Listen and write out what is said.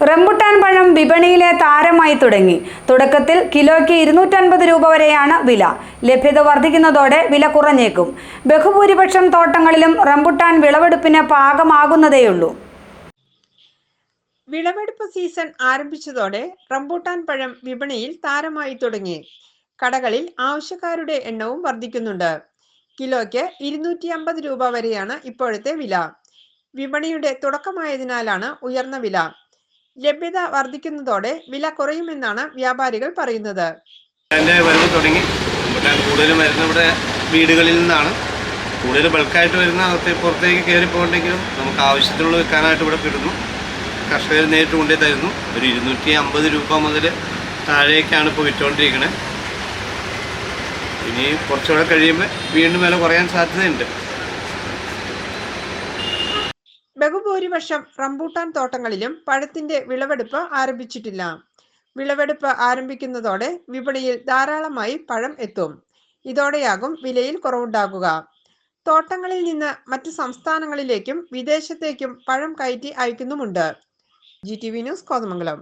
Rambutan പഴം വിപണിയിലെ താരമായി തുടങ്ങി. തുടക്കത്തിൽ കിലോയ്ക്ക് 250 രൂപ വരെയാണ് വില. ലഭ്യത വർദ്ധിക്കുന്നതോടെ വില കുറഞ്ഞേക്കും. ബഹുഭൂരിപക്ഷം തോട്ടങ്ങളിലും റംബുട്ടാൻ വിളവെടുപ്പിന് പാകമാകുന്നതേയുള്ളൂ. വിളവെടുപ്പ് സീസൺ ആരംഭിച്ചതോടെ റംബുട്ടാൻ പഴം വിപണിയിൽ താരമായി തുടങ്ങി. കടകളിൽ ആവശ്യക്കാരുടെ എണ്ണവും വർദ്ധിക്കുന്നുണ്ട്. കിലോയ്ക്ക് 250 രൂപ വരെയാണ് ഇപ്പോഴത്തെ വില. വിപണിയുടെ തുടക്കമായതിനാലാണ് ഉയർന്ന വില. ലഭ്യത വർദ്ധിക്കുന്നതോടെ വില കുറയുമെന്നാണ് വ്യാപാരികൾ പറയുന്നത്. കൂടുതലും വരുന്ന ഇവിടെ വീടുകളിൽ നിന്നാണ്. കൂടുതൽ ബൾക്കായിട്ട് വരുന്ന പുറത്തേക്ക് കയറി പോകണ്ടെങ്കിലും നമുക്ക് ആവശ്യത്തിനുള്ള വെക്കാനായിട്ട് ഇവിടെ കിട്ടുന്നു. കർഷകർ നേരിട്ട് കൊണ്ടേ തരുന്നു. ഒരു 250 രൂപ മുതൽ താഴേക്കാണ് ഇപ്പോൾ വിറ്റുകൊണ്ടിരിക്കുന്നത്. ഇനി കുറച്ചുകൂടെ കഴിയുമ്പോൾ വീണ്ടും വില കുറയാൻ സാധ്യതയുണ്ട്. ബഹുഭൂരിപക്ഷം റംബൂട്ടാൻ തോട്ടങ്ങളിലും പഴത്തിന്റെ വിളവെടുപ്പ് ആരംഭിച്ചിട്ടില്ല. വിളവെടുപ്പ് ആരംഭിക്കുന്നതോടെ വിപണിയിൽ ധാരാളമായി പഴം എത്തും. ഇതോടെയാകും വിലയിൽ കുറവുണ്ടാകുക. തോട്ടങ്ങളിൽ നിന്ന് മറ്റു സംസ്ഥാനങ്ങളിലേക്കും വിദേശത്തേക്കും പഴം കയറ്റി അയക്കുന്നുമുണ്ട്. GTV news Kothamangalam.